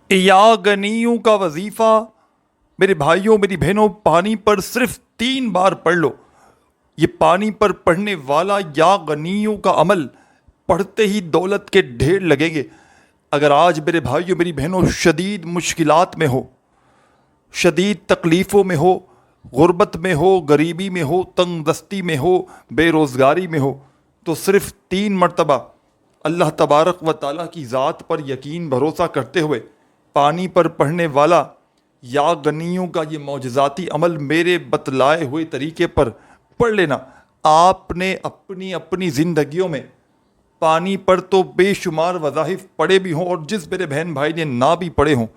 یا غنیوں کا وظیفہ میرے بھائیوں میری بہنوں پانی پر صرف 3 بار پڑھ لو۔ یہ پانی پر پڑھنے والا یا غنیوں کا عمل پڑھتے ہی دولت کے ڈھیر لگیں گے۔ اگر آج میرے بھائیوں میری بہنوں شدید مشکلات میں ہو، شدید تکلیفوں میں ہو، غربت میں ہو، غریبی میں ہو، تنگ دستی میں ہو، بے روزگاری میں ہو، تو صرف 3 مرتبہ اللہ تبارک و تعالیٰ کی ذات پر یقین بھروسہ کرتے ہوئے پانی پر پڑھنے والا یا غنیوں کا یہ معجزاتی عمل میرے بتلائے ہوئے طریقے پر پڑھ لینا۔ آپ نے اپنی اپنی زندگیوں میں پانی پر تو بے شمار وظائف پڑھے بھی ہوں، اور جس میرے بہن بھائی نے نہ بھی پڑھے ہوں،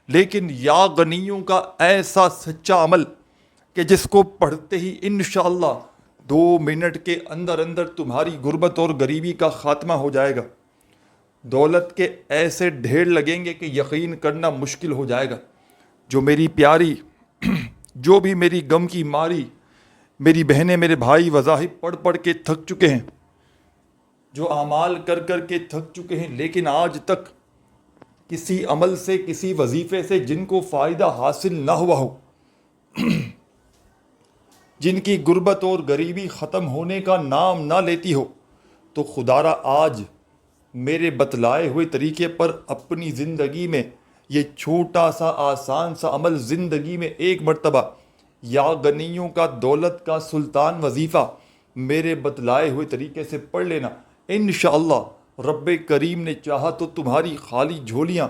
لیکن یا غنیوں کا ایسا سچا عمل کہ جس کو پڑھتے ہی انشاءاللہ 2 منٹ کے اندر اندر تمہاری غربت اور غریبی کا خاتمہ ہو جائے گا، دولت کے ایسے ڈھیر لگیں گے کہ یقین کرنا مشکل ہو جائے گا۔ جو میری پیاری جو بھی میری غم کی ماری میری بہنیں میرے بھائی وظائف پڑھ پڑھ کے تھک چکے ہیں، جو اعمال کر کر کے تھک چکے ہیں، لیکن آج تک کسی عمل سے کسی وظیفے سے جن کو فائدہ حاصل نہ ہوا ہو، جن کی غربت اور غریبی ختم ہونے کا نام نہ لیتی ہو، تو خدارا آج میرے بتلائے ہوئے طریقے پر اپنی زندگی میں یہ چھوٹا سا آسان سا عمل زندگی میں 1 مرتبہ یا غنیوں کا دولت کا سلطان وظیفہ میرے بتلائے ہوئے طریقے سے پڑھ لینا۔ انشاءاللہ رب کریم نے چاہا تو تمہاری خالی جھولیاں،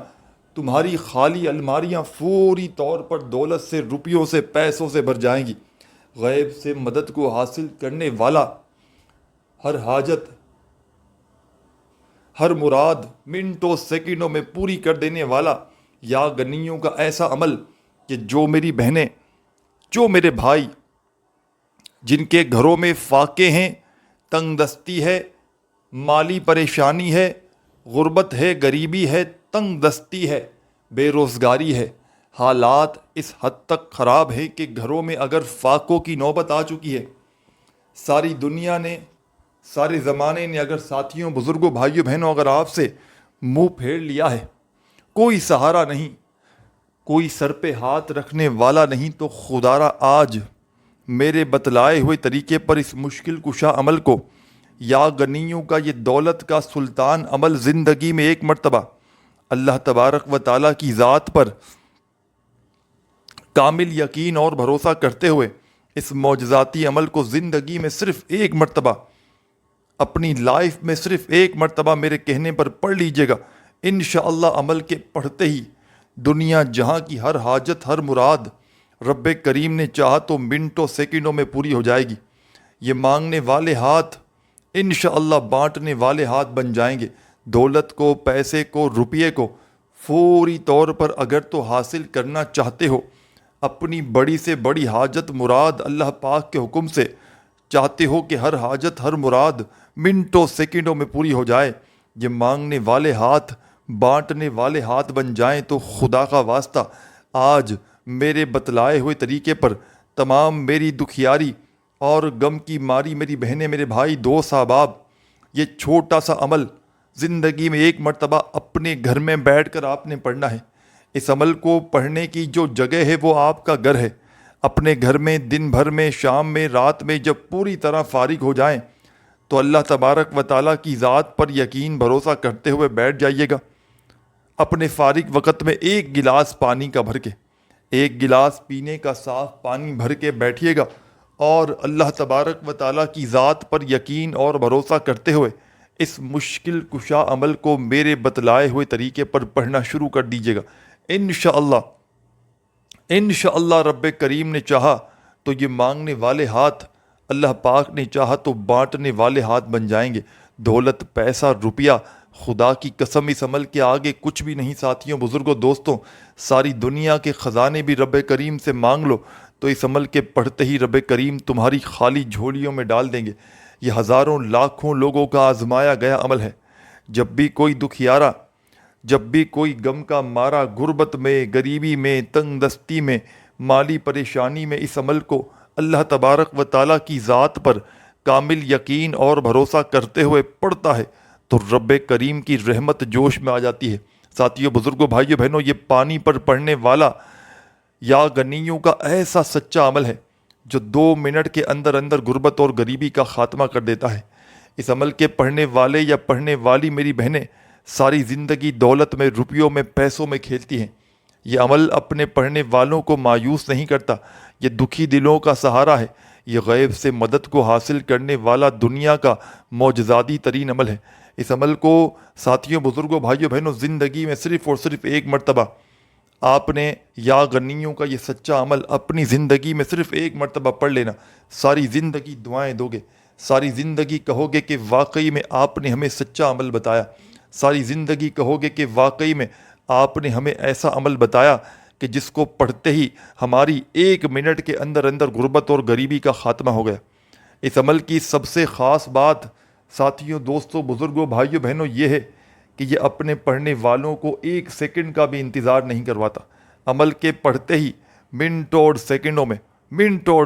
تمہاری خالی الماریاں فوری طور پر دولت سے، روپیوں سے، پیسوں سے بھر جائیں گی۔ غیب سے مدد کو حاصل کرنے والا، ہر حاجت، ہر مراد منٹوں سیکنڈوں میں پوری کر دینے والا یا غنیوں کا ایسا عمل کہ جو میری بہنیں، جو میرے بھائی جن کے گھروں میں فاقے ہیں، تنگ دستی ہے، مالی پریشانی ہے، غربت ہے، غریبی ہے، تنگ دستی ہے، بے روزگاری ہے، حالات اس حد تک خراب ہیں کہ گھروں میں اگر فاقوں کی نوبت آ چکی ہے، ساری دنیا نے، سارے زمانے نے اگر ساتھیوں، بزرگوں، بھائیوں، بہنوں اگر آپ سے منہ پھیر لیا ہے، کوئی سہارا نہیں، کوئی سر پہ ہاتھ رکھنے والا نہیں، تو خدارا آج میرے بتلائے ہوئے طریقے پر اس مشکل کشا عمل کو یا غنیوں کا یہ دولت کا سلطان عمل زندگی میں 1 مرتبہ اللہ تبارک و تعالیٰ کی ذات پر کامل یقین اور بھروسہ کرتے ہوئے اس معجزاتی عمل کو زندگی میں صرف 1 مرتبہ، اپنی لائف میں صرف 1 مرتبہ میرے کہنے پر پڑھ لیجئے گا۔ انشاءاللہ عمل کے پڑھتے ہی دنیا جہاں کی ہر حاجت، ہر مراد رب کریم نے چاہا تو منٹوں سیکنڈوں میں پوری ہو جائے گی۔ یہ مانگنے والے ہاتھ انشاءاللہ بانٹنے والے ہاتھ بن جائیں گے۔ دولت کو، پیسے کو، روپیے کو فوری طور پر اگر تو حاصل کرنا چاہتے ہو، اپنی بڑی سے بڑی حاجت مراد اللہ پاک کے حکم سے چاہتے ہو کہ ہر حاجت، ہر مراد منٹوں سیکنڈوں میں پوری ہو جائے، یہ مانگنے والے ہاتھ بانٹنے والے ہاتھ بن جائیں، تو خدا کا واسطہ آج میرے بتلائے ہوئے طریقے پر تمام میری دکھیاری اور غم کی ماری میری بہنیں، میرے بھائی، دوست، احباب، یہ چھوٹا سا عمل زندگی میں 1 مرتبہ اپنے گھر میں بیٹھ کر آپ نے پڑھنا ہے۔ اس عمل کو پڑھنے کی جو جگہ ہے وہ آپ کا گھر ہے۔ اپنے گھر میں دن بھر میں، شام میں، رات میں جب پوری طرح فارغ ہو جائیں تو اللہ تبارک و تعالیٰ کی ذات پر یقین بھروسہ کرتے ہوئے بیٹھ جائیے گا۔ اپنے فارغ وقت میں 1 گلاس پانی کا بھر کے، 1 گلاس پینے کا صاف پانی بھر کے بیٹھیے گا، اور اللہ تبارک و تعالیٰ کی ذات پر یقین اور بھروسہ کرتے ہوئے اس مشکل کشا عمل کو میرے بتلائے ہوئے طریقے پر پڑھنا شروع کر دیجیے گا۔ انشاءاللہ رب کریم نے چاہا تو یہ مانگنے والے ہاتھ، اللہ پاک نے چاہا تو بانٹنے والے ہاتھ بن جائیں گے۔ دولت، پیسہ، روپیہ، خدا کی قسم اس عمل کے آگے کچھ بھی نہیں ساتھیوں، بزرگوں، دوستوں۔ ساری دنیا کے خزانے بھی رب کریم سے مانگ لو تو اس عمل کے پڑھتے ہی رب کریم تمہاری خالی جھولیوں میں ڈال دیں گے۔ یہ ہزاروں لاکھوں لوگوں کا آزمایا گیا عمل ہے۔ جب بھی کوئی دکھیارا، جب بھی کوئی غم کا مارا غربت میں، غریبی میں، تنگ دستی میں، مالی پریشانی میں اس عمل کو اللہ تبارک و تعالیٰ کی ذات پر کامل یقین اور بھروسہ کرتے ہوئے پڑھتا ہے تو رب کریم کی رحمت جوش میں آ جاتی ہے۔ ساتھیوں بزرگوں بھائیوں بہنوں، یہ پانی پر پڑھنے والا یا غنیوں کا ایسا سچا عمل ہے جو 2 منٹ کے اندر اندر غربت اور غریبی کا خاتمہ کر دیتا ہے۔ اس عمل کے پڑھنے والے یا پڑھنے والی میری بہنیں ساری زندگی دولت میں، روپیوں میں، پیسوں میں کھیلتی ہیں۔ یہ عمل اپنے پڑھنے والوں کو مایوس نہیں کرتا، یہ دکھی دلوں کا سہارا ہے۔ یہ غیب سے مدد کو حاصل کرنے والا دنیا کا معجزاتی ترین عمل ہے۔ اس عمل کو ساتھیوں بزرگوں بھائیوں بہنوں زندگی میں صرف اور صرف ایک مرتبہ آپ نے یا غنیوں کا یہ سچا عمل اپنی زندگی میں صرف ایک مرتبہ پڑھ لینا، ساری زندگی دعائیں دو گے، ساری زندگی کہو گے کہ واقعی میں آپ نے ہمیں سچا عمل بتایا، ساری زندگی کہو گے کہ واقعی میں آپ نے ہمیں ایسا عمل بتایا کہ جس کو پڑھتے ہی ہماری 1 منٹ کے اندر اندر غربت اور غریبی کا خاتمہ ہو گیا۔ اس عمل کی سب سے خاص بات ساتھیوں دوستوں بزرگوں بھائیوں بہنوں یہ ہے کہ یہ اپنے پڑھنے والوں کو 1 سیکنڈ کا بھی انتظار نہیں کرواتا۔ عمل کے پڑھتے ہی منٹوں اور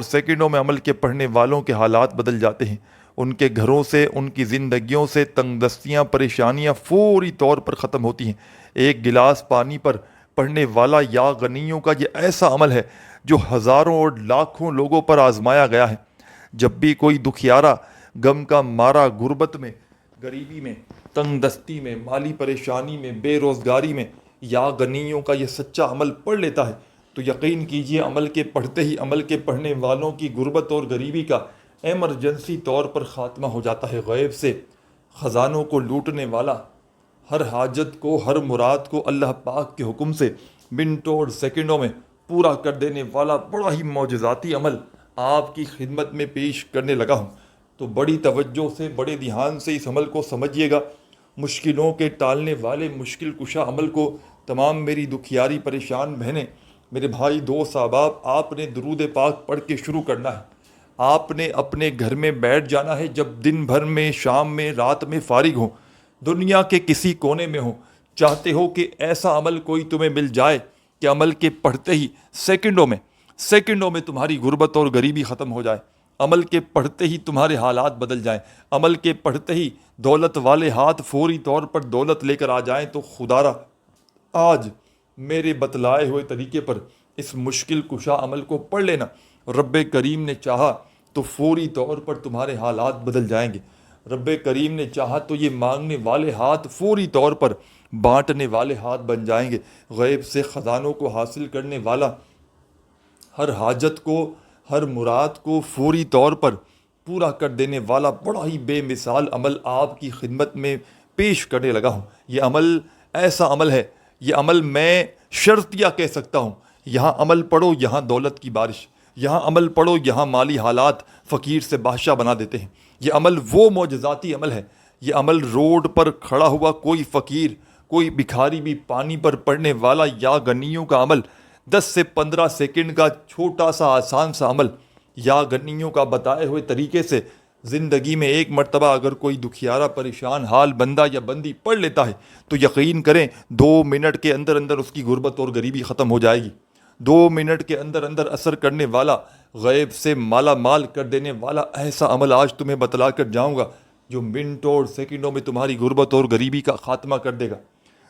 سیکنڈوں میں عمل کے پڑھنے والوں کے حالات بدل جاتے ہیں۔ ان کے گھروں سے، ان کی زندگیوں سے تنگ دستیاں، پریشانیاں فوری طور پر ختم ہوتی ہیں۔ ایک گلاس پانی پر پڑھنے والا یا غنیوں کا یہ ایسا عمل ہے جو ہزاروں اور لاکھوں لوگوں پر آزمایا گیا ہے۔ جب بھی کوئی دکھیارا، غم کا مارا، غربت میں، غریبی میں، تنگ دستی میں، مالی پریشانی میں، بے روزگاری میں یا غنیوں کا یہ سچا عمل پڑھ لیتا ہے تو یقین کیجئے عمل کے پڑھتے ہی عمل کے پڑھنے والوں کی غربت اور غریبی کا ایمرجنسی طور پر خاتمہ ہو جاتا ہے۔ غیب سے خزانوں کو لوٹنے والا، ہر حاجت کو، ہر مراد کو اللہ پاک کے حکم سے منٹوں اور سیکنڈوں میں پورا کر دینے والا بڑا ہی معجزاتی عمل آپ کی خدمت میں پیش کرنے لگا ہوں۔ تو بڑی توجہ سے، بڑے دھیان سے اس عمل کو سمجھیے گا۔ مشکلوں کے ٹالنے والے مشکل کشا عمل کو تمام میری دکھیاری پریشان بہنیں، میرے بھائی دوست احباب، آپ نے درود پاک پڑھ کے شروع کرنا ہے۔ آپ نے اپنے گھر میں بیٹھ جانا ہے، جب دن بھر میں، شام میں، رات میں فارغ ہوں، دنیا کے کسی کونے میں ہوں، چاہتے ہو کہ ایسا عمل کوئی تمہیں مل جائے کہ عمل کے پڑھتے ہی سیکنڈوں میں تمہاری غربت اور غریبی ختم ہو جائے، عمل کے پڑھتے ہی تمہارے حالات بدل جائیں، عمل کے پڑھتے ہی دولت والے ہاتھ فوری طور پر دولت لے کر آ جائیں، تو خدارا آج میرے بتلائے ہوئے طریقے پر اس مشکل کشا عمل کو پڑھ لینا۔ رب کریم نے چاہا تو فوری طور پر تمہارے حالات بدل جائیں گے۔ رب کریم نے چاہا تو یہ مانگنے والے ہاتھ فوری طور پر بانٹنے والے ہاتھ بن جائیں گے۔ غیب سے خزانوں کو حاصل کرنے والا، ہر حاجت کو، ہر مراد کو فوری طور پر پورا کر دینے والا بڑا ہی بے مثال عمل آپ کی خدمت میں پیش کرنے لگا ہوں۔ یہ عمل ایسا عمل ہے، یہ عمل میں شرطیہ کہہ سکتا ہوں۔ یہاں عمل پڑھو، یہاں دولت کی بارش، یہاں عمل پڑھو، یہاں مالی حالات فقیر سے بادشاہ بنا دیتے ہیں۔ یہ عمل وہ معجزاتی عمل ہے، یہ عمل روڈ پر کھڑا ہوا کوئی فقیر، کوئی بھکاری بھی پانی پر پڑنے والا یا غنیوں کا عمل، 10 سے 15 سیکنڈ کا چھوٹا سا آسان سا عمل یا غنیوں کا بتائے ہوئے طریقے سے زندگی میں ایک مرتبہ اگر کوئی دکھیارا پریشان حال بندہ یا بندی پڑھ لیتا ہے تو یقین کریں 2 منٹ کے اندر اندر اس کی غربت اور غریبی ختم ہو جائے گی۔ 2 منٹ کے اندر اندر اثر کرنے والا، غیب سے مالا مال کر دینے والا ایسا عمل آج تمہیں بتلا کر جاؤں گا جو منٹوں اور سیکنڈوں میں تمہاری غربت اور غریبی کا خاتمہ کر دے گا،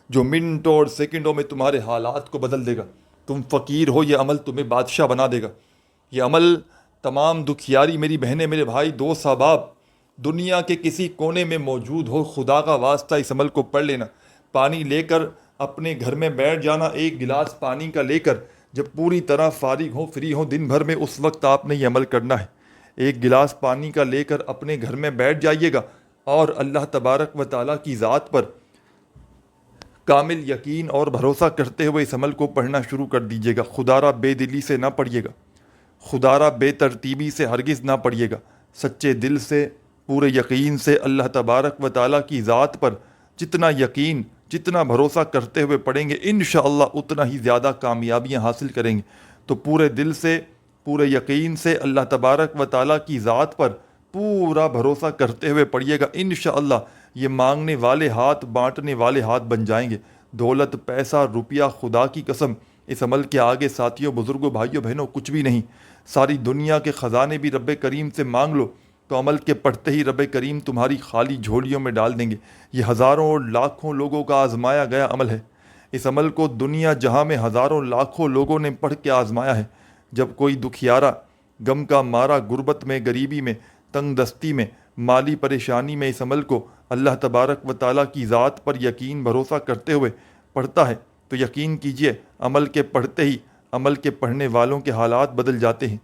جو منٹوں اور سیکنڈوں میں تمہارے حالات کو بدل دے گا۔ تم فقیر ہو، یہ عمل تمہیں بادشاہ بنا دے گا۔ یہ عمل تمام دکھیاری میری بہنیں، میرے بھائی دوست احباب، دنیا کے کسی کونے میں موجود ہو، خدا کا واسطہ اس عمل کو پڑھ لینا۔ پانی لے کر اپنے گھر میں بیٹھ جانا، ایک گلاس پانی کا لے کر، جب پوری طرح فارغ ہو، فری ہو دن بھر میں، اس وقت آپ نے یہ عمل کرنا ہے۔ ایک گلاس پانی کا لے کر اپنے گھر میں بیٹھ جائیے گا اور اللہ تبارک و تعالیٰ کی ذات پر کامل یقین اور بھروسہ کرتے ہوئے اس عمل کو پڑھنا شروع کر دیجیے گا۔ خدارہ بے دلی سے نہ پڑھیے گا، خدارہ بے ترتیبی سے ہرگز نہ پڑھیے گا، سچے دل سے، پورے یقین سے اللہ تبارک و تعالیٰ کی ذات پر جتنا یقین، جتنا بھروسہ کرتے ہوئے پڑھیں گے انشاءاللہ اتنا ہی زیادہ کامیابیاں حاصل کریں گے۔ تو پورے دل سے، پورے یقین سے اللہ تبارک و تعالیٰ کی ذات پر پورا بھروسہ کرتے ہوئے پڑھیے گا، انشاءاللہ یہ مانگنے والے ہاتھ بانٹنے والے ہاتھ بن جائیں گے۔ دولت، پیسہ، روپیہ، خدا کی قسم اس عمل کے آگے ساتھیوں، بزرگوں، بھائیوں، بہنوں کچھ بھی نہیں۔ ساری دنیا کے خزانے بھی رب کریم سے مانگ لو تو عمل کے پڑھتے ہی رب کریم تمہاری خالی جھولیوں میں ڈال دیں گے۔ یہ ہزاروں اور لاکھوں لوگوں کا آزمایا گیا عمل ہے، اس عمل کو دنیا جہاں میں ہزاروں لاکھوں لوگوں نے پڑھ کے آزمایا ہے۔ جب کوئی دکھیارا، غم کا مارا، غربت میں، غریبی میں، تنگ دستی میں، مالی پریشانی میں اس عمل کو اللہ تبارک و تعالیٰ کی ذات پر یقین بھروسہ کرتے ہوئے پڑھتا ہے تو یقین کیجئے عمل کے پڑھتے ہی عمل کے پڑھنے والوں کے حالات بدل جاتے ہیں۔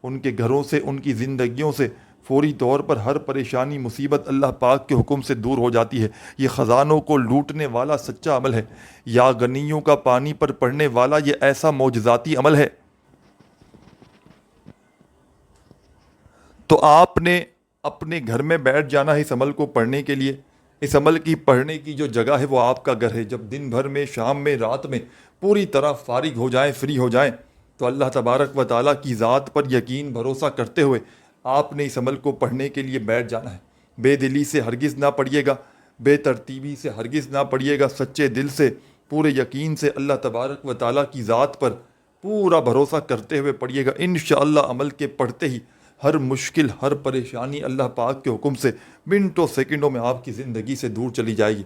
ان کے گھروں سے، ان کی زندگیوں سے فوری طور پر ہر پریشانی، مصیبت اللہ پاک کے حکم سے دور ہو جاتی ہے۔ یہ خزانوں کو لوٹنے والا سچا عمل ہے۔ یا غنیوں کا پانی پر پڑھنے والا یہ ایسا معجزاتی عمل ہے۔ تو آپ نے اپنے گھر میں بیٹھ جانا ہے اس عمل کو پڑھنے کے لیے۔ اس عمل کی پڑھنے کی جو جگہ ہے وہ آپ کا گھر ہے۔ جب دن بھر میں، شام میں، رات میں پوری طرح فارغ ہو جائیں، فری ہو جائیں، تو اللہ تبارک و تعالیٰ کی ذات پر یقین بھروسہ کرتے ہوئے آپ نے اس عمل کو پڑھنے کے لیے بیٹھ جانا ہے۔ بے دلی سے ہرگز نہ پڑھیے گا، بے ترتیبی سے ہرگز نہ پڑھیے گا، سچے دل سے، پورے یقین سے اللہ تبارک و تعالیٰ کی ذات پر پورا بھروسہ کرتے ہوئے پڑھیے گا۔ انشاءاللہ عمل کے پڑھتے ہی ہر مشکل، ہر پریشانی اللہ پاک کے حکم سے منٹوں سیکنڈوں میں آپ کی زندگی سے دور چلی جائے گی۔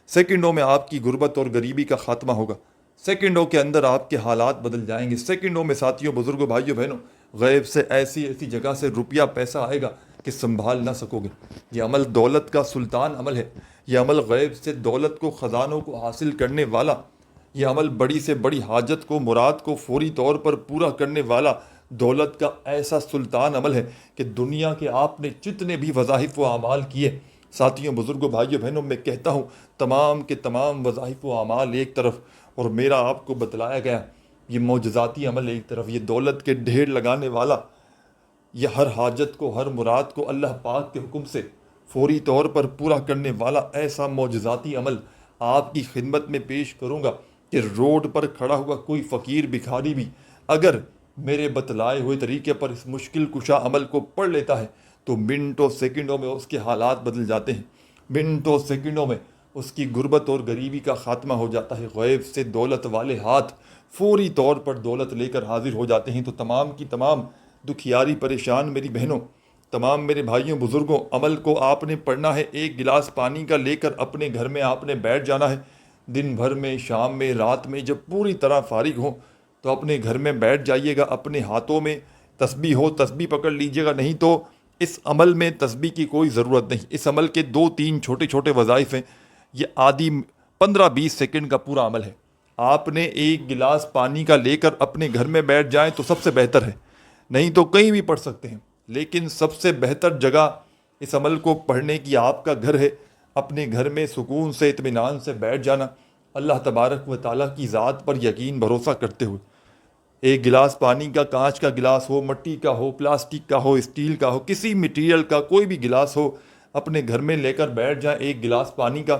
سیکنڈوں میں آپ کی غربت اور غریبی کا خاتمہ ہوگا۔ سیکنڈوں کے اندر آپ کے حالات بدل جائیں گے۔ سیکنڈوں میں ساتھیوں، بزرگوں، بھائیوں، بہنوں، غیب سے ایسی ایسی جگہ سے روپیہ پیسہ آئے گا کہ سنبھال نہ سکو گے۔ یہ عمل دولت کا سلطان عمل ہے۔ یہ عمل غیب سے دولت کو، خزانوں کو حاصل کرنے والا، یہ عمل بڑی سے بڑی حاجت کو، مراد کو فوری طور پر پورا کرنے والا دولت کا ایسا سلطان عمل ہے کہ دنیا کے آپ نے جتنے بھی وظائف و اعمال کیے، ساتھیوں، بزرگوں، بھائیوں، بہنوں، میں کہتا ہوں تمام کے تمام وظائف و اعمال ایک طرف اور میرا آپ کو بتلایا گیا یہ معجزاتی عمل ایک طرف، یہ دولت کے ڈھیر لگانے والا، یہ ہر حاجت کو، ہر مراد کو اللہ پاک کے حکم سے فوری طور پر پورا کرنے والا ایسا معجزاتی عمل آپ کی خدمت میں پیش کروں گا کہ روڈ پر کھڑا ہوا کوئی فقیر بھکاری بھی اگر میرے بتلائے ہوئے طریقے پر اس مشکل کشا عمل کو پڑھ لیتا ہے تو منٹوں سیکنڈوں میں اس کے حالات بدل جاتے ہیں۔ منٹوں سیکنڈوں میں اس کی غربت اور غریبی کا خاتمہ ہو جاتا ہے۔ غیب سے دولت والے ہاتھ فوری طور پر دولت لے کر حاضر ہو جاتے ہیں۔ تو تمام کی تمام دکھیاری، پریشان میری بہنوں، تمام میرے بھائیوں، بزرگوں، عمل کو آپ نے پڑھنا ہے۔ ایک گلاس پانی کا لے کر اپنے گھر میں آپ نے بیٹھ جانا ہے۔ دن بھر میں، شام میں، رات میں جب پوری طرح فارغ ہوں تو اپنے گھر میں بیٹھ جائیے گا۔ اپنے ہاتھوں میں تسبیح ہو تسبیح پکڑ لیجیے گا، نہیں تو اس عمل میں تسبیح کی کوئی ضرورت نہیں۔ اس عمل کے 2-3 چھوٹے چھوٹے وظائف ہیں۔ یہ آدھی 15-20 سیکنڈ کا پورا عمل ہے۔ آپ نے ایک گلاس پانی کا لے کر اپنے گھر میں بیٹھ جائیں تو سب سے بہتر ہے، نہیں تو کہیں بھی پڑھ سکتے ہیں، لیکن سب سے بہتر جگہ اس عمل کو پڑھنے کی آپ کا گھر ہے۔ اپنے گھر میں سکون سے، اطمینان سے بیٹھ جانا، اللہ تبارک و تعالیٰ کی ذات پر یقین بھروسہ کرتے ہوئے۔ ایک گلاس پانی کا، کانچ کا گلاس ہو، مٹی کا ہو، پلاسٹک کا ہو، اسٹیل کا ہو، کسی مٹیریل کا کوئی بھی گلاس ہو، اپنے گھر میں لے کر بیٹھ جائیں ایک گلاس پانی کا،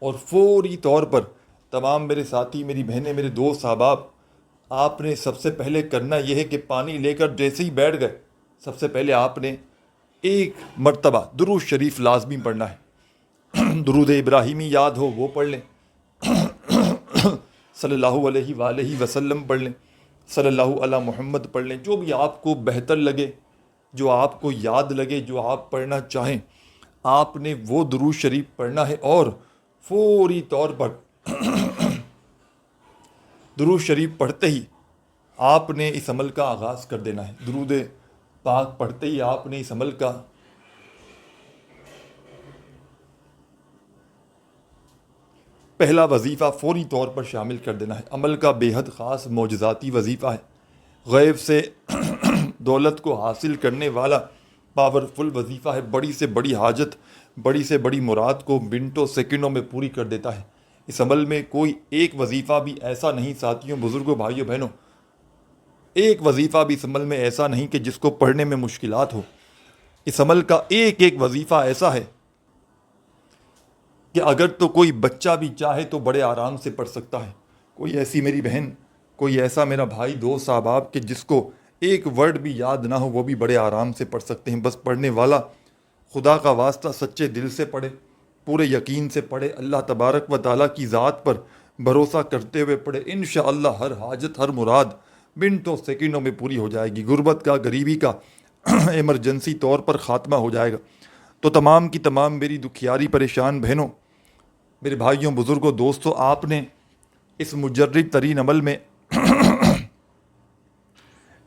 اور فوری طور پر تمام میرے ساتھی، میری بہنیں، میرے دوست، احباب، آپ نے سب سے پہلے کرنا یہ ہے کہ پانی لے کر جیسے ہی بیٹھ گئے، سب سے پہلے آپ نے ایک مرتبہ درود شریف لازمی پڑھنا ہے۔ درود ابراہیمی یاد ہو وہ پڑھ لیں، صلی اللہ علیہ وآلہ وسلم پڑھ لیں، صلی اللہ علی محمد پڑھ لیں، جو بھی آپ کو بہتر لگے، جو آپ کو یاد لگے، جو آپ پڑھنا چاہیں، آپ نے وہ درود شریف پڑھنا ہے۔ اور فوری طور پر درود شریف پڑھتے ہی آپ نے اس عمل کا آغاز کر دینا ہے۔ درود پاک پڑھتے ہی آپ نے اس عمل کا پہلا وظیفہ فوری طور پر شامل کر دینا ہے۔ عمل کا بے حد خاص معجزاتی وظیفہ ہے، غیب سے دولت کو حاصل کرنے والا پاورفل وظیفہ ہے۔ بڑی سے بڑی حاجت، بڑی سے بڑی مراد کو منٹوں سیکنڈوں میں پوری کر دیتا ہے۔ اس عمل میں کوئی ایک وظیفہ بھی ایسا نہیں، ساتھیوں، بزرگوں، بھائیوں، بہنوں، ایک وظیفہ بھی اس عمل میں ایسا نہیں کہ جس کو پڑھنے میں مشکلات ہو۔ اس عمل کا ایک ایک وظیفہ ایسا ہے کہ اگر تو کوئی بچہ بھی چاہے تو بڑے آرام سے پڑھ سکتا ہے۔ کوئی ایسی میری بہن، کوئی ایسا میرا بھائی، دوست، احباب کہ جس کو ایک ورڈ بھی یاد نہ ہو، وہ بھی بڑے آرام سے پڑھ سکتے ہیں۔ بس پڑھنے والا خدا کا واسطہ سچے دل سے پڑھے، پورے یقین سے پڑھے، اللہ تبارک و تعالیٰ کی ذات پر بھروسہ کرتے ہوئے پڑھے۔ انشاءاللہ ہر حاجت، ہر مراد منٹوں سیکنڈوں میں پوری ہو جائے گی۔ غربت کا، غریبی کا ایمرجنسی طور پر خاتمہ ہو جائے گا۔ تو تمام کی تمام میری دکھیاری پریشان بہنوں، میرے بھائیوں بزرگوں دوستوں، آپ نے اس مجرب ترین عمل میں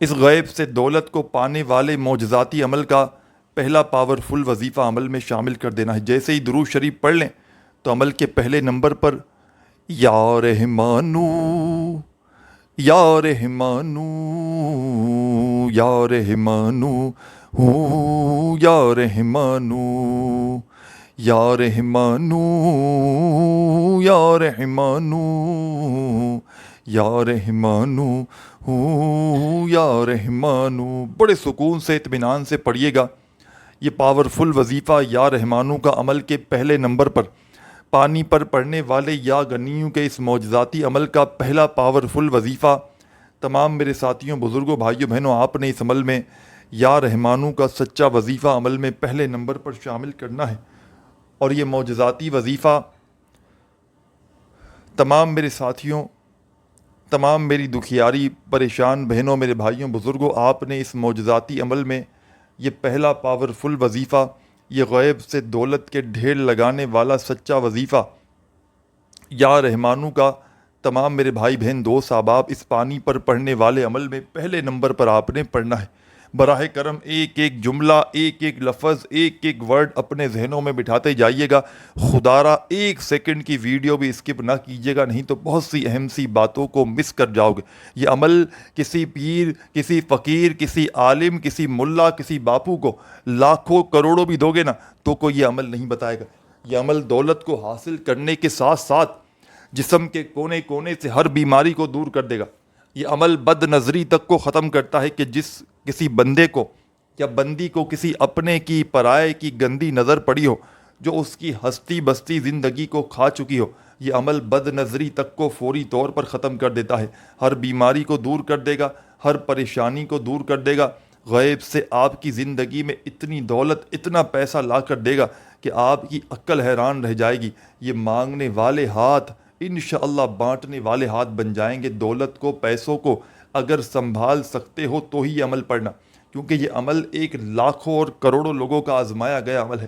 اس غیب سے دولت کو پانے والے معجزاتی عمل کا پہلا پاورفل وظیفہ عمل میں شامل کر دینا ہے۔ جیسے ہی درود شریف پڑھ لیں تو عمل کے پہلے نمبر پر یا رحمانو یا رحمانو یا رحمانو یا رحمانو یا رحمانو یا رحمانو یا رحمانو یا رحمانو، بڑے سکون سے اطمینان سے پڑھیے گا۔ یہ پاورفل وظیفہ یا رحمانو کا عمل کے پہلے نمبر پر پانی پر پڑنے والے یا غنیوں کے اس معجزاتی عمل کا پہلا پاورفل وظیفہ۔ تمام میرے ساتھیوں بزرگوں بھائیوں بہنوں، آپ نے اس عمل میں یا رحمانو کا سچا وظیفہ عمل میں پہلے نمبر پر شامل کرنا ہے، اور یہ معجزاتی وظیفہ تمام میرے ساتھیوں، تمام میری دکھیاری پریشان بہنوں، میرے بھائیوں بزرگوں، آپ نے اس معجزاتی عمل میں یہ پہلا پاورفل وظیفہ، یہ غیب سے دولت کے ڈھیر لگانے والا سچا وظیفہ یا رحمانو کا تمام میرے بھائی بہن دوست احباب اس پانی پر پڑھنے والے عمل میں پہلے نمبر پر آپ نے پڑھنا ہے۔ براہ کرم ایک ایک جملہ، ایک ایک لفظ، ایک ایک ورڈ اپنے ذہنوں میں بٹھاتے جائیے گا۔ خدارہ ایک سیکنڈ کی ویڈیو بھی اسکپ نہ کیجیے گا، نہیں تو بہت سی اہم سی باتوں کو مس کر جاؤ گے۔ یہ عمل کسی پیر، کسی فقیر، کسی عالم، کسی ملا، کسی باپو کو لاکھوں کروڑوں بھی دو گے نا تو کوئی یہ عمل نہیں بتائے گا۔ یہ عمل دولت کو حاصل کرنے کے ساتھ ساتھ جسم کے کونے کونے سے ہر بیماری کو دور کر دے گا۔ یہ عمل بد نظری تک کو ختم کرتا ہے کہ کسی بندے کو یا بندی کو کسی اپنے کی پرائے کی گندی نظر پڑی ہو جو اس کی ہستی بستی زندگی کو کھا چکی ہو، یہ عمل بد نظری تک کو فوری طور پر ختم کر دیتا ہے، ہر بیماری کو دور کر دے گا، ہر پریشانی کو دور کر دے گا۔ غیب سے آپ کی زندگی میں اتنی دولت، اتنا پیسہ لا کر دے گا کہ آپ کی عقل حیران رہ جائے گی۔ یہ مانگنے والے ہاتھ انشاءاللہ بانٹنے والے ہاتھ بن جائیں گے۔ دولت کو، پیسوں کو اگر سنبھال سکتے ہو تو ہی یہ عمل پڑھنا، کیونکہ یہ عمل ایک لاکھوں اور کروڑوں لوگوں کا آزمایا گیا عمل ہے۔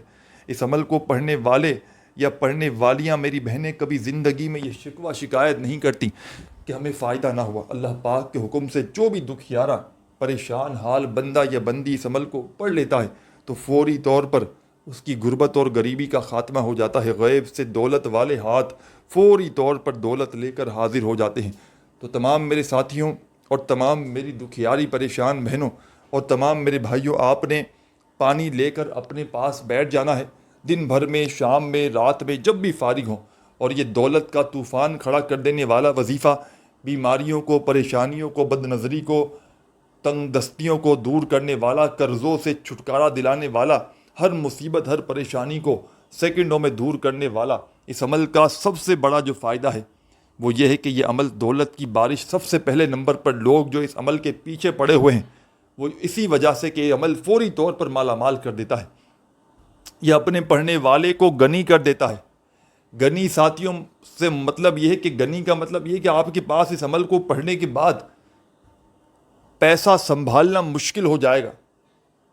اس عمل کو پڑھنے والے یا پڑھنے والیاں میری بہنیں کبھی زندگی میں یہ شکوہ شکایت نہیں کرتی کہ ہمیں فائدہ نہ ہوا۔ اللہ پاک کے حکم سے جو بھی دکھیارا پریشان حال بندہ یا بندی اس عمل کو پڑھ لیتا ہے تو فوری طور پر اس کی غربت اور غریبی کا خاتمہ ہو جاتا ہے۔ غیب سے دولت والے ہاتھ فوری طور پر دولت لے کر حاضر ہو جاتے ہیں۔ تو تمام میرے ساتھیوں اور تمام میری دکھیاری پریشان بہنوں اور تمام میرے بھائیوں، آپ نے پانی لے کر اپنے پاس بیٹھ جانا ہے، دن بھر میں، شام میں، رات میں، جب بھی فارغ ہوں، اور یہ دولت کا طوفان کھڑا کر دینے والا وظیفہ، بیماریوں کو، پریشانیوں کو، بد نظری کو، تنگ دستیوں کو دور کرنے والا، قرضوں سے چھٹکارا دلانے والا، ہر مصیبت، ہر پریشانی کو سیکنڈوں میں دور کرنے والا اس عمل کا سب سے بڑا جو فائدہ ہے وہ یہ ہے کہ یہ عمل دولت کی بارش سب سے پہلے نمبر پر لوگ جو اس عمل کے پیچھے پڑے ہوئے ہیں وہ اسی وجہ سے کہ یہ عمل فوری طور پر مالا مال کر دیتا ہے۔ یہ اپنے پڑھنے والے کو غنی کر دیتا ہے۔ غنی ساتھیوں سے مطلب یہ ہے کہ غنی کا مطلب یہ ہے کہ آپ کے پاس اس عمل کو پڑھنے کے بعد پیسہ سنبھالنا مشکل ہو جائے گا۔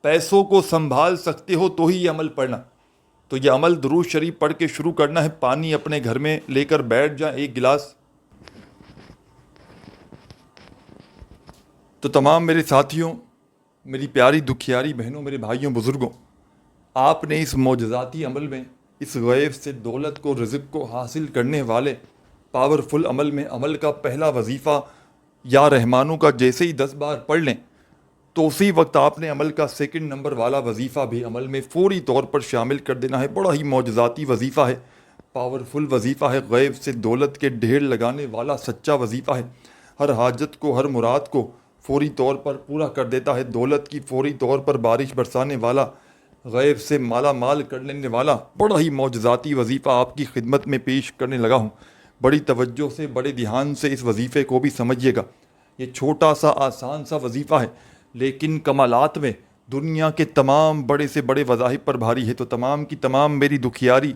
پیسوں کو سنبھال سکتے ہو تو ہی یہ عمل پڑھنا۔ تو یہ عمل درود شریف پڑھ کے شروع کرنا ہے۔ پانی اپنے گھر میں لے کر بیٹھ جائیں، ایک گلاس۔ تو تمام میرے ساتھیوں، میری پیاری دکھیاری بہنوں، میرے بھائیوں بزرگوں، آپ نے اس معجزاتی عمل میں، اس غیب سے دولت کو، رزق کو حاصل کرنے والے پاورفل عمل میں عمل کا پہلا وظیفہ یا رحمانو کا جیسے ہی 10 بار پڑھ لیں تو اسی وقت آپ نے عمل کا سیکنڈ نمبر والا وظیفہ بھی عمل میں فوری طور پر شامل کر دینا ہے۔ بڑا ہی معجزاتی وظیفہ ہے، پاورفل وظیفہ ہے، غیب سے دولت کے ڈھیر لگانے والا سچا وظیفہ ہے۔ ہر حاجت کو، ہر مراد کو فوری طور پر پورا کر دیتا ہے۔ دولت کی فوری طور پر بارش برسانے والا، غیب سے مالا مال کر لینے والا بڑا ہی معجزاتی وظیفہ آپ کی خدمت میں پیش کرنے لگا ہوں۔ بڑی توجہ سے، بڑے دھیان سے اس وظیفے کو بھی سمجھیے گا۔ یہ چھوٹا سا آسان سا وظیفہ ہے لیکن کمالات میں دنیا کے تمام بڑے سے بڑے وظائف پر بھاری ہے۔ تو تمام کی تمام میری دکھیاری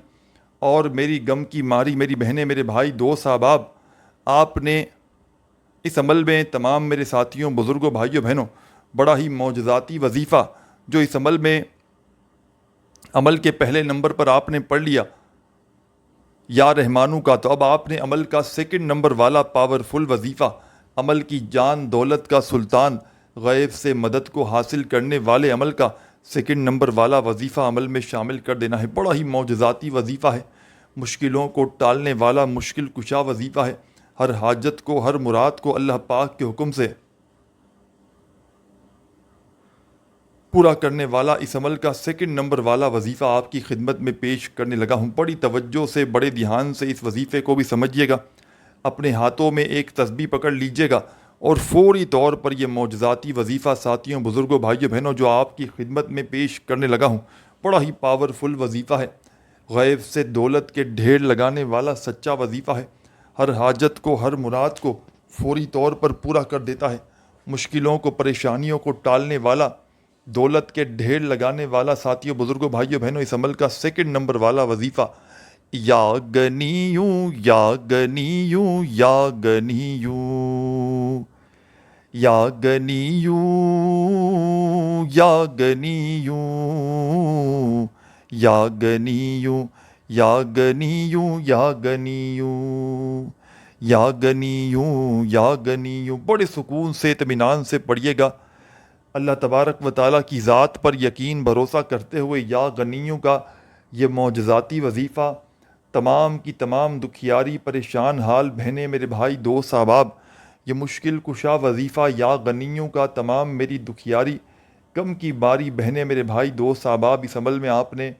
اور میری غم کی ماری میری بہنیں، میرے بھائی، دوست احباب، آپ نے اس عمل میں تمام میرے ساتھیوں، بزرگوں، بھائیوں، بہنوں، بڑا ہی معجزاتی وظیفہ جو اس عمل میں عمل کے پہلے نمبر پر آپ نے پڑھ لیا، یا رحمانو کا، تو اب آپ نے عمل کا سیکنڈ نمبر والا پاورفل وظیفہ، عمل کی جان دولت کا سلطان، غیب سے مدد کو حاصل کرنے والے عمل کا سیکنڈ نمبر والا وظیفہ عمل میں شامل کر دینا ہے۔ بڑا ہی معجزاتی وظیفہ ہے، مشکلوں کو ٹالنے والا مشکل کشا وظیفہ ہے، ہر حاجت کو ہر مراد کو اللہ پاک کے حکم سے پورا کرنے والا اس عمل کا سیکنڈ نمبر والا وظیفہ آپ کی خدمت میں پیش کرنے لگا ہوں۔ بڑی توجہ سے بڑے دھیان سے اس وظیفے کو بھی سمجھیے گا۔ اپنے ہاتھوں میں ایک تسبیح پکڑ لیجیے گا اور فوری طور پر یہ معجزاتی وظیفہ ساتھیوں بزرگوں بھائیوں بہنوں جو آپ کی خدمت میں پیش کرنے لگا ہوں، بڑا ہی پاورفل وظیفہ ہے، غیب سے دولت کے ڈھیر لگانے والا سچا وظیفہ ہے، ہر حاجت کو ہر مراد کو فوری طور پر پورا کر دیتا ہے، مشکلوں کو پریشانیوں کو ٹالنے والا دولت کے ڈھیر لگانے والا ساتھیوں بزرگوں بھائیوں بہنوں اس عمل کا سیکنڈ نمبر والا وظیفہ یا گنیوں یا گنیوں یا گنیوں یا گنیوں یا گنیوں یا گنیوں یا گنیوں یا گنیوں یا گنیوں یا گنیوں، بڑے سکون سے اطمینان سے پڑھیے گا، اللہ تبارک و تعالیٰ کی ذات پر یقین بھروسہ کرتے ہوئے یا غنیوں کا یہ معجزاتی وظیفہ تمام کی تمام دکھیاری پریشان حال بہنیں میرے بھائی دوست احباب، یہ مشکل کشا وظیفہ یا غنیوں کا تمام میری دکھیاری کم کی باری بہنیں میرے بھائی دوست احباب، اس عمل میں آپ نے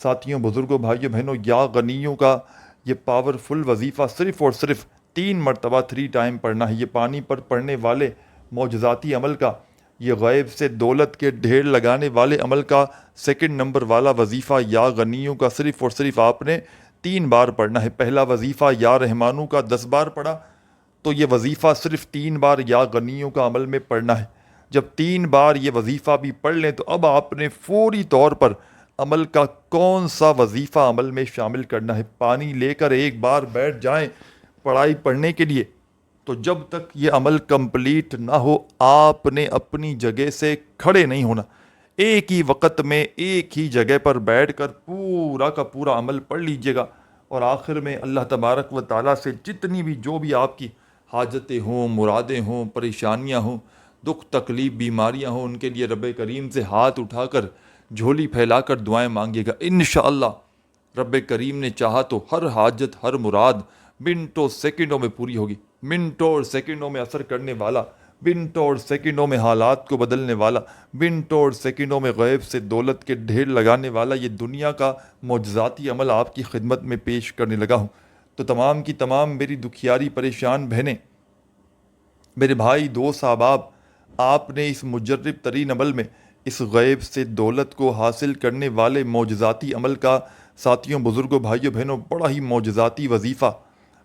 ساتھیوں بزرگوں بھائیوں بہنوں یا غنیوں کا یہ پاورفل وظیفہ صرف اور صرف 3 مرتبہ 3 ٹائم پڑھنا ہے۔ یہ پانی پر پڑھنے والے معجزاتی عمل کا، یہ غیب سے دولت کے ڈھیر لگانے والے عمل کا سیکنڈ نمبر والا وظیفہ یا غنیوں کا صرف اور صرف آپ نے 3 بار پڑھنا ہے۔ پہلا وظیفہ یا رحمانوں کا 10 بار پڑھا تو یہ وظیفہ صرف 3 بار یا غنیوں کا عمل میں پڑھنا ہے۔ جب 3 بار یہ وظیفہ بھی پڑھ لیں تو اب آپ نے فوری طور پر عمل کا کون سا وظیفہ عمل میں شامل کرنا ہے۔ پانی لے کر ایک بار بیٹھ جائیں پڑھائی پڑھنے کے لیے تو جب تک یہ عمل کمپلیٹ نہ ہو آپ نے اپنی جگہ سے کھڑے نہیں ہونا، ایک ہی وقت میں ایک ہی جگہ پر بیٹھ کر پورا کا پورا عمل پڑھ لیجئے گا، اور آخر میں اللہ تبارک و تعالیٰ سے جتنی بھی جو بھی آپ کی حاجتیں ہوں، مرادیں ہوں، پریشانیاں ہوں، دکھ تکلیف بیماریاں ہوں، ان کے لیے رب کریم سے ہاتھ اٹھا کر جھولی پھیلا کر دعائیں مانگے گا۔ انشاءاللہ رب کریم نے چاہا تو ہر حاجت ہر مراد منٹوں سیکنڈوں میں پوری ہوگی، منٹوں اور سیکنڈوں میں اثر کرنے والا، منٹوں اور سیکنڈوں میں حالات کو بدلنے والا، منٹوں اور سیکنڈوں میں غیب سے دولت کے ڈھیر لگانے والا یہ دنیا کا معجزاتی عمل آپ کی خدمت میں پیش کرنے لگا ہوں۔ تو تمام کی تمام میری دکھیاری پریشان بہنیں، میرے بھائی دوست احباب، آپ نے اس مجرب ترین عمل میں اس غیب سے دولت کو حاصل کرنے والے معجزاتی عمل کا ساتھیوں بزرگوں بھائیوں بہنوں بڑا ہی معجزاتی وظیفہ،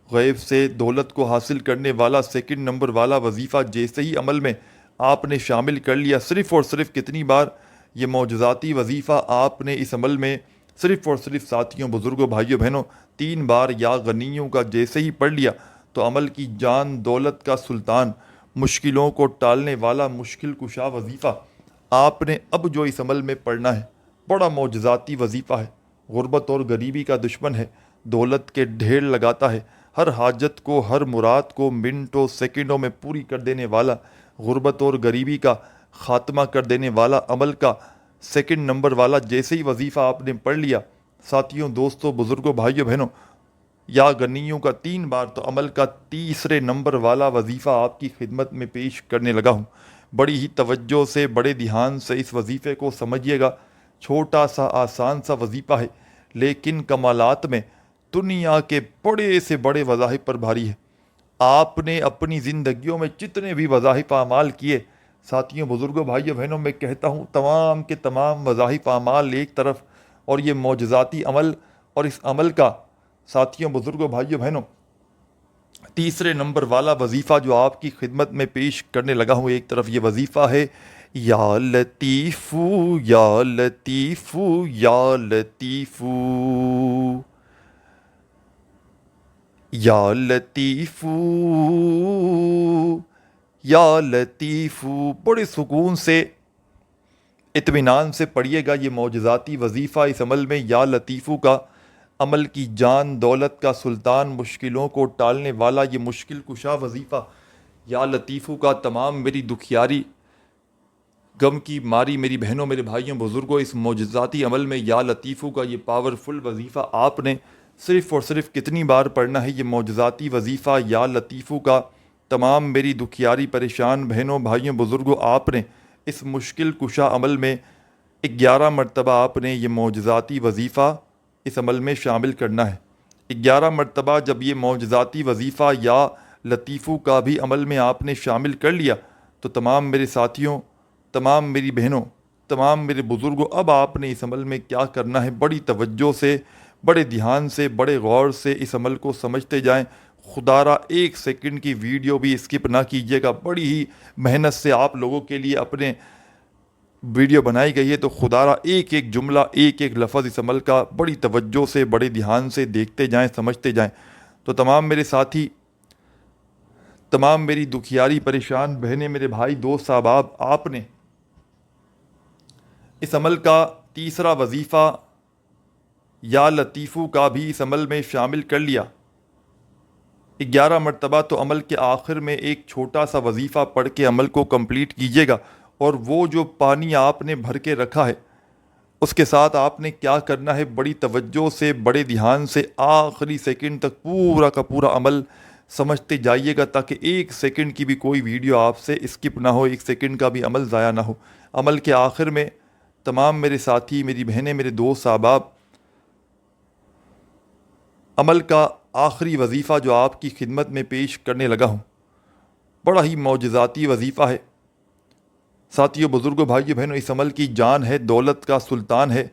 غیب سے دولت کو حاصل کرنے والا سیکنڈ نمبر والا وظیفہ جیسے ہی عمل میں آپ نے شامل کر لیا، صرف اور صرف کتنی بار یہ معجزاتی وظیفہ آپ نے اس عمل میں صرف اور صرف ساتھیوں بزرگوں بھائیوں بہنوں 3 بار یا غنیوں کا جیسے ہی پڑھ لیا تو عمل کی جان دولت کا سلطان، مشکلوں کو ٹالنے والا مشکل کشا وظیفہ آپ نے اب جو اس عمل میں پڑھنا ہے بڑا معجزاتی وظیفہ ہے، غربت اور غریبی کا دشمن ہے، دولت کے ڈھیر لگاتا ہے، ہر حاجت کو ہر مراد کو منٹوں سیکنڈوں میں پوری کر دینے والا، غربت اور غریبی کا خاتمہ کر دینے والا عمل کا سیکنڈ نمبر والا جیسے ہی وظیفہ آپ نے پڑھ لیا ساتھیوں دوستوں بزرگوں بھائیوں بہنوں یا غنیوں کا 3 بار، تو عمل کا تیسرے نمبر والا وظیفہ آپ کی خدمت میں پیش کرنے لگا ہوں۔ بڑی ہی توجہ سے بڑے دھیان سے اس وظیفے کو سمجھیے گا، چھوٹا سا آسان سا وظیفہ ہے لیکن کمالات میں دنیا کے بڑے سے بڑے وظائف پر بھاری ہے۔ آپ نے اپنی زندگیوں میں جتنے بھی وظائف اعمال کیے ساتھیوں بزرگوں بھائیوں بہنوں میں کہتا ہوں تمام کے تمام وظائف اعمال ایک طرف اور یہ معجزاتی عمل اور اس عمل کا ساتھیوں بزرگوں بھائیوں بہنوں تیسرے نمبر والا وظیفہ جو آپ کی خدمت میں پیش کرنے لگا ہوں ایک طرف یہ وظیفہ ہے یا لطیفو یا لطیفو یا لطیفو یا لطیفو یا لطیفو، بڑے سکون سے اطمینان سے پڑھیے گا یہ معجزاتی وظیفہ اس عمل میں یا لطیفو کا عمل کی جان دولت کا سلطان، مشکلوں کو ٹالنے والا یہ مشکل کشا وظیفہ، یا لطیفو کا تمام میری دکھیاری غم کی ماری میری بہنوں میرے بھائیوں بزرگوں، اس معجزاتی عمل میں یا لطیفو کا یہ پاورفل وظیفہ آپ نے صرف اور صرف کتنی بار پڑھنا ہے؟ یہ معجزاتی وظیفہ یا لطیفو کا تمام میری دکھیاری پریشان بہنوں بھائیوں بزرگوں، آپ نے اس مشکل کشا عمل میں 11 مرتبہ آپ نے یہ معجزاتی وظیفہ اس عمل میں شامل کرنا ہے۔ 11 مرتبہ جب یہ معجزاتی وظیفہ یا لطیفو کا بھی عمل میں آپ نے شامل کر لیا تو تمام میرے ساتھیوں، تمام میری بہنوں، تمام میرے بزرگوں، اب آپ نے اس عمل میں کیا کرنا ہے؟ بڑی توجہ سے، بڑے دھیان سے، بڑے غور سے اس عمل کو سمجھتے جائیں۔ خدا را 1 سیکنڈ کی ویڈیو بھی اسکپ نہ کیجیے گا، بڑی ہی محنت سے آپ لوگوں کے لیے اپنے ویڈیو بنائی گئی ہے، تو خدا را ایک ایک جملہ، ایک ایک لفظ اس عمل کا بڑی توجہ سے، بڑے دھیان سے دیکھتے جائیں، سمجھتے جائیں۔ تو تمام میرے ساتھی، تمام میری دکھیاری پریشان بہنیں، میرے بھائی دوست احباب، آپ نے اس عمل کا تیسرا وظیفہ یا لطیفو کا بھی اس عمل میں شامل کر لیا 11 مرتبہ، تو عمل کے آخر میں ایک چھوٹا سا وظیفہ پڑھ کے عمل کو کمپلیٹ کیجیے گا، اور وہ جو پانی آپ نے بھر کے رکھا ہے اس کے ساتھ آپ نے کیا کرنا ہے؟ بڑی توجہ سے، بڑے دھیان سے آخری سیکنڈ تک پورا کا پورا عمل سمجھتے جائیے گا، تاکہ 1 سیکنڈ کی بھی کوئی ویڈیو آپ سے اسکپ نہ ہو، 1 سیکنڈ کا بھی عمل ضائع نہ ہو۔ عمل کے آخر میں تمام میرے ساتھی، میری بہنیں، میرے دوست احباب، عمل کا آخری وظیفہ جو آپ کی خدمت میں پیش کرنے لگا ہوں، بڑا ہی معجزاتی وظیفہ ہے۔ ساتھیوں، بزرگوں، بھائیوں، بہنوں، اس عمل کی جان ہے، دولت کا سلطان ہے،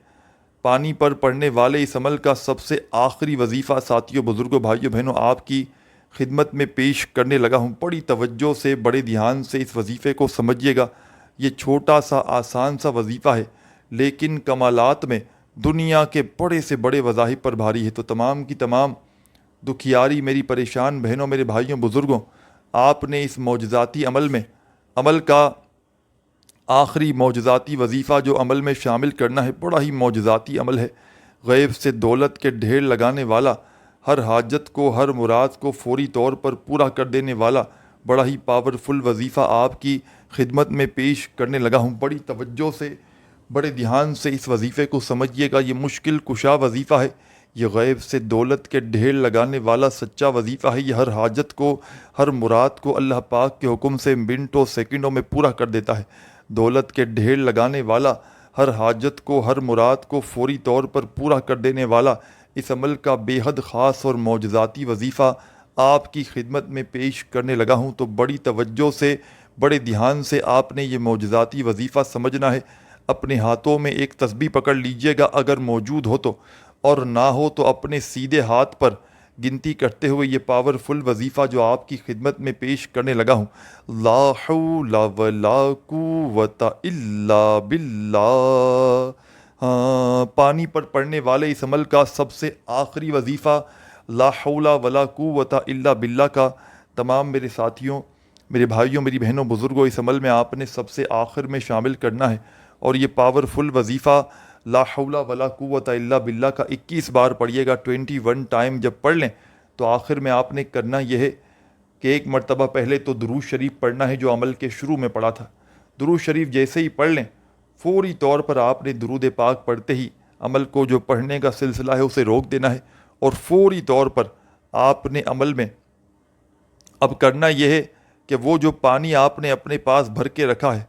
پانی پر پڑنے والے اس عمل کا سب سے آخری وظیفہ ساتھیوں، بزرگوں، بھائیوں، بہنوں، آپ کی خدمت میں پیش کرنے لگا ہوں۔ بڑی توجہ سے، بڑے دھیان سے اس وظیفے کو سمجھیے گا۔ یہ چھوٹا سا آسان سا وظیفہ ہے، لیکن کمالات میں دنیا کے بڑے سے بڑے وظائف پر بھاری ہے۔ تو تمام کی تمام دکھیاری میری پریشان بہنوں، میرے بھائیوں، بزرگوں، آپ نے اس معجزاتی عمل میں، عمل کا آخری معجزاتی وظیفہ جو عمل میں شامل کرنا ہے، بڑا ہی معجزاتی عمل ہے، غیب سے دولت کے ڈھیر لگانے والا، ہر حاجت کو، ہر مراد کو فوری طور پر پورا کر دینے والا بڑا ہی پاورفل وظیفہ آپ کی خدمت میں پیش کرنے لگا ہوں۔ بڑی توجہ سے، بڑے دھیان سے اس وظیفے کو سمجھیے گا۔ یہ مشکل کشا وظیفہ ہے، یہ غیب سے دولت کے ڈھیر لگانے والا سچا وظیفہ ہے۔ یہ ہر حاجت کو، ہر مراد کو اللہ پاک کے حکم سے منٹوں سیکنڈوں میں پورا کر دیتا ہے۔ دولت کے ڈھیر لگانے والا، ہر حاجت کو، ہر مراد کو فوری طور پر پورا کر دینے والا اس عمل کا بے حد خاص اور معجزاتی وظیفہ آپ کی خدمت میں پیش کرنے لگا ہوں۔ تو بڑی توجہ سے، بڑے دھیان سے آپ نے یہ معجزاتی وظیفہ سمجھنا ہے۔ اپنے ہاتھوں میں ایک تسبیح پکڑ لیجئے گا اگر موجود ہو تو، اور نہ ہو تو اپنے سیدھے ہاتھ پر گنتی کرتے ہوئے یہ پاورفل وظیفہ جو آپ کی خدمت میں پیش کرنے لگا ہوں، لا حول ولا قوت الا باللہ، پانی پر پڑنے والے اس عمل کا سب سے آخری وظیفہ لا حول ولا قوت الا باللہ کا تمام میرے ساتھیوں، میرے بھائیوں، میری بہنوں، بزرگوں، اس عمل میں آپ نے سب سے آخر میں شامل کرنا ہے، اور یہ پاورفل وظیفہ لا حول ولا قوت الا باللہ کا 21 بار پڑھیے گا۔ 21 ٹائم جب پڑھ لیں تو آخر میں آپ نے کرنا یہ ہے کہ 1 مرتبہ پہلے تو درود شریف پڑھنا ہے جو عمل کے شروع میں پڑھا تھا۔ درود شریف جیسے ہی پڑھ لیں، فوری طور پر آپ نے درود پاک پڑھتے ہی عمل کو جو پڑھنے کا سلسلہ ہے اسے روک دینا ہے، اور فوری طور پر آپ نے عمل میں اب کرنا یہ ہے کہ وہ جو پانی آپ نے اپنے پاس بھر کے رکھا ہے،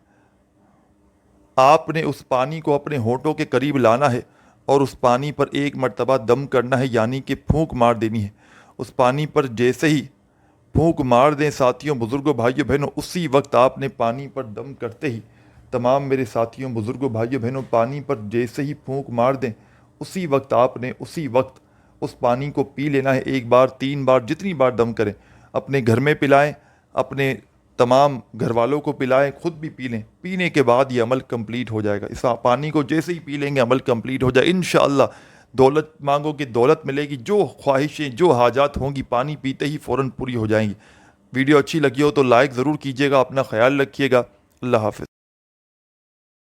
آپ نے اس پانی کو اپنے ہونٹوں کے قریب لانا ہے، اور اس پانی پر 1 مرتبہ دم کرنا ہے، یعنی کہ پھونک مار دینی ہے۔ اس پانی پر جیسے ہی پھونک مار دیں ساتھیوں، بزرگوں، بھائیوں، بہنوں، اسی وقت آپ نے پانی پر دم کرتے ہی، تمام میرے ساتھیوں، بزرگوں، بھائیوں، بہنوں، پانی پر جیسے ہی پھونک مار دیں اسی وقت آپ نے اسی وقت اس پانی کو پی لینا ہے، 1 بار، 3 بار، جتنی بار دم کریں۔ اپنے گھر میں پلائیں، اپنے تمام گھر والوں کو پلائیں، خود بھی پی لیں۔ پینے کے بعد یہ عمل کمپلیٹ ہو جائے گا۔ اس پانی کو جیسے ہی پی لیں گے عمل کمپلیٹ ہو جائے انشاءاللہ۔ دولت مانگو گے دولت ملے گی، جو خواہشیں، جو حاجات ہوں گی پانی پیتے ہی فوراً پوری ہو جائیں گی۔ ویڈیو اچھی لگی ہو تو لائک ضرور کیجیے گا، اپنا خیال رکھیے گا، اللہ حافظ۔